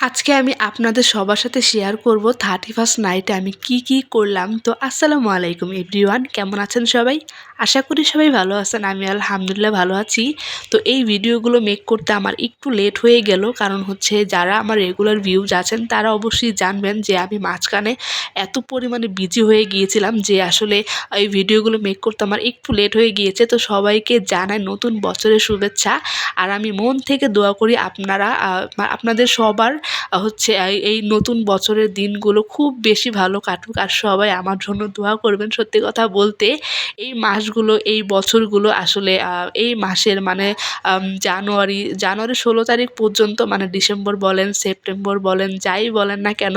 আজকে আমি আপনাদের সবার সাথে শেয়ার করব 31st নাইটে আমি কি করলাম। তো আসসালামু আলাইকুম এভরিওয়ান, কেমন আছেন সবাই? আশা করি সবাই ভালো আছেন। আমি আলহামদুলিল্লাহ ভালো আছি। তো এই ভিডিওগুলো মেক করতে আমার একটু লেট হয়ে গেল, কারণ হচ্ছে যারা আমার রেগুলার ভিউজ আছেন তারা অবশ্যই জানবেন যে আমি মাঝখানে এত পরিমাণে বিজি হয়ে গিয়েছিলাম যে আসলে এই ভিডিওগুলো মেক করতে আমার একটু লেট হয়ে গিয়েছে। তো সবাইকে জানাই নতুন বছরের শুভেচ্ছা। আর আমি মন থেকে দোয়া করি আপনারা আপনাদের সবার হচ্ছে এই নতুন বছরের দিনগুলো খুব বেশি ভালো কাটুক, আর সবাই আমার জন্য দোয়া করবেন। সত্যি কথা বলতে এই মাসগুলো, এই বছরগুলো আসলে এই মাসের মানে জানুয়ারি 16 তারিখ পর্যন্ত, মানে ডিসেম্বর বলেন, সেপ্টেম্বর বলেন, যাই বলেন না কেন,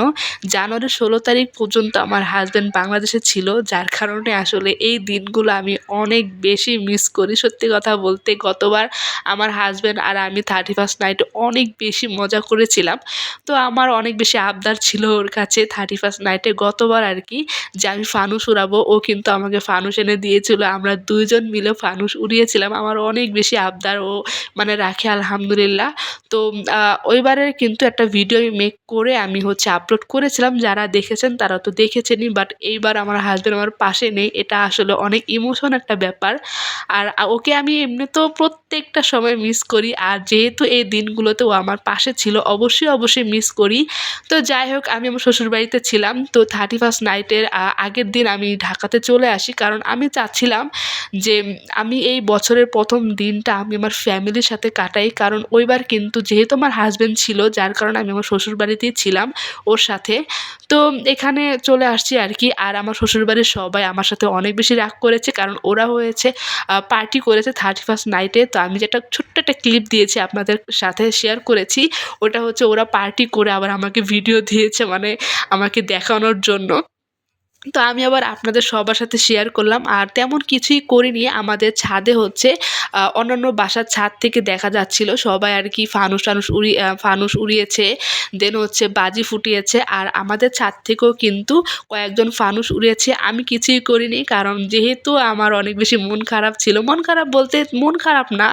জানুয়ারি 16 তারিখ পর্যন্ত আমার হাজব্যান্ড বাংলাদেশে ছিল, যার কারণে আসলে এই দিনগুলো আমি অনেক বেশি মিস করি। সত্যি কথা বলতে গতবার আমার হাজব্যান্ড আর আমি 31st নাইটে অনেক বেশি মজা করেছিলাম। তো আমার অনেক বেশি আবদার ছিল ওর কাছে 31st নাইটে গতবার আর কি, যে আমি ফানুস উড়াবো। ও কিন্তু আমাকে ফানুস এনে দিয়েছিল, আমরা 2 জন মিলে ফানুস উড়িয়েছিলাম। আমার অনেক বেশি আবদার ও মানে রাখে আলহামদুলিল্লাহ। তো ওইবারের কিন্তু একটা ভিডিও আমি মেক করে আমি হচ্ছে আপলোড করেছিলাম, যারা দেখেছেন তারা তো দেখেছেনই। বাট এইবার আমার হাজব্যান্ড আমার পাশে নেই, এটা আসলে অনেক ইমোশন একটা ব্যাপার। আর ওকে আমি এমনিতেও প্রত্যেকটা সময় মিস করি, আর যেহেতু এই দিনগুলোতে ও আমার পাশে ছিল অবশ্যই মিস করি। তো যাই হোক, আমি আমার শ্বশুরবাড়িতে ছিলাম। তো 31st নাইটের আগের দিন আমি ঢাকাতে চলে আসি, কারণ আমি চাচ্ছিলাম যে আমি এই বছরের 1ম দিনটা আমি আমার ফ্যামিলির সাথে কাটাই। কারণ ওইবার কিন্তু যেহেতু আমার হাজব্যান্ড ছিল, যার কারণে আমি আমার শ্বশুরবাড়িতেই ছিলাম ওর সাথে। তো এখানে চলে আসছি আর কি। আর আমার শ্বশুরবাড়ির সবাই আমার সাথে অনেক বেশি রাগ করেছে, কারণ ওরা হয়েছে পার্টি করেছে 31st নাইটে। তো আমি যেটা ছোট্ট একটা ক্লিপ দিয়েছি আপনাদের সাথে শেয়ার করেছি, ওটা হচ্ছে ওরা পার্টি করে আবার আমাকে ভিডিও দিয়েছে, মানে আমাকে দেখানোর জন্য। তো আমি আবার আপনাদের সবার সাথে শেয়ার করলাম। আর তেমন কিছুই করিনি। আমাদের ছাদে হচ্ছে অন্যান্য বাসার ছাদ থেকে দেখা যাচ্ছিল সবাই আর কি ফানুস উড়িয়েছে, দেন হচ্ছে বাজি ফুটিয়েছে। আর আমাদের ছাদ থেকেও কিন্তু কয়েকজন ফানুস উড়িয়েছে। আমি কিছুই করিনি, কারণ যেহেতু আমার অনেক বেশি মন খারাপ ছিল। মন খারাপ বলতে মন খারাপ না,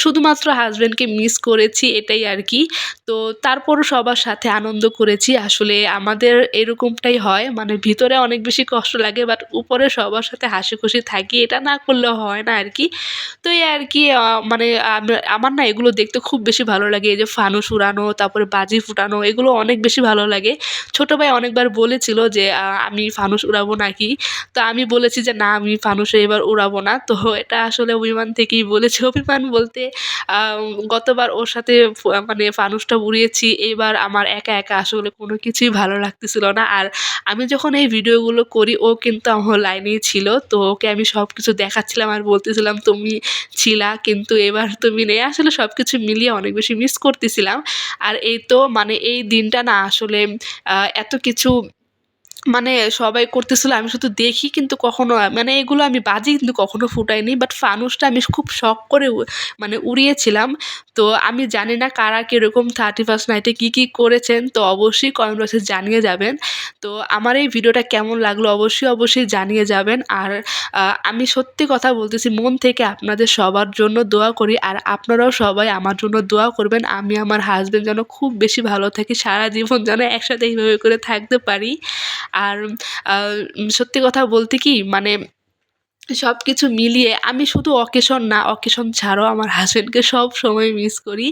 শুধুমাত্র হাজব্যান্ডকে মিস করেছি, এটাই আর কি। তো তারপরও সবার সাথে আনন্দ করেছি। আসলে আমাদের এরকমটাই হয়, মানে ভিতরে অনেক বেশি কষ্ট লাগে, বাট উপরে সবার সাথে হাসি খুশি থাকি, এটা না করলেও হয় না আর কি। তো এই আর কি মানে আমার না এগুলো দেখতে খুব বেশি ভালো লাগে। এই যে ফানুস উড়ানো, তারপরে বাজি ফুটানো, এগুলো অনেক বেশি ভালো লাগে। ছোট ভাই অনেকবার বলেছিল যে আমি ফানুস উড়াবো নাকি? তো আমি বলেছি যে না, আমি ফানুসে এবার উড়াবো না। তো এটা আসলে অভিমান থেকেই বলেছি। অভিমান বলতে গতবার ওর সাথে মানে ফানুসটা উড়িয়েছি। এইবার আমার একা আসলে কোনো কিছুই ভালো লাগতেছিল না। আর আমি যখন এই ভিডিওগুলো করি ও কিন্তু আমার লাইনেই ছিল। তো ওকে আমি সবকিছু দেখাচ্ছিলাম আর বলতেছিলাম, "তুমি ছিলা কিন্তু এবার তুমি নেই।" আসলে সবকিছু মিলিয়ে অনেক বেশি মিস করতেছিলাম। আর এই তো মানে এই দিনটা না আসলে এত কিছু মানে সবাই করতেছিল, আমি শুধু দেখি, কিন্তু কখনো মানে এগুলো আমি বাজি কিন্তু কখনো ফুটাইনি। বাট ফানুসটা আমি খুব শখ করে মানে উড়িয়েছিলাম। তো আমি জানি না কারা কিরকম 31st নাইটে কি করেছেন, তো অবশ্যই কমেন্ট বক্সে জানিয়ে যাবেন। তো আমার এই ভিডিওটা কেমন লাগলো অবশ্যই জানিয়ে যাবেন। আর আমি সত্যি কথা বলতেছি, মন থেকে আপনাদের সবার জন্য দোয়া করি, আর আপনারাও সবাই আমার জন্য দোয়া করবেন। আমি আমার হাজব্যান্ড যেন খুব বেশি ভালো থাকি, সারা জীবন যেন একসাথে এইভাবে করে থাকতে পারি। আর আ সত্যি কথা বলতে কি, মানে সবকিছু মিলিয়ে আমি শুধু অকেশন ছাড়াও আমার হাসব্যান্ডকে সবসময় মিস করি।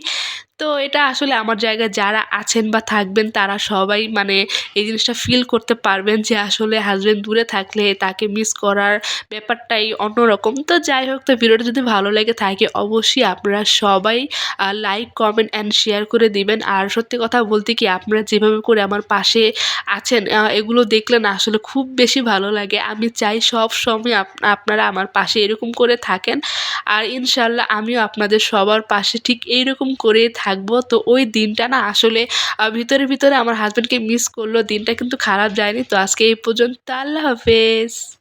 তো এটা আসলে আমার জায়গায় যারা আছেন বা থাকবেন তারা সবাই মানে এই জিনিসটা ফিল করতে পারবেন, যে আসলে হাসব্যান্ড দূরে থাকলে তাকে মিস করার ব্যাপারটাই অন্যরকম। তো যাই হোক, তো ভিডিওটা যদি ভালো লেগে থাকে অবশ্যই আপনারা সবাই লাইক, কমেন্ট অ্যান্ড শেয়ার করে দিবেন। আর সত্যি কথা বলতে কি, আপনারা যেভাবে করে আমার পাশে আছেন এগুলো দেখলে না আসলে খুব বেশি ভালো লাগে। আমি চাই সবসময় আপনারা আমার পাশে এরকম করে থাকেন। আর ইনশাআল্লাহ আমিও আপনাদের সবার পাশে ঠিক এইরকম করেই থাকবো। তো ওই দিনটা না আসলে ভিতরে আমার হাসব্যান্ডকে মিস করলেও দিনটা কিন্তু খারাপ যায়নি। তো আজকে এই পর্যন্ত। আল্লাহ হাফেজ।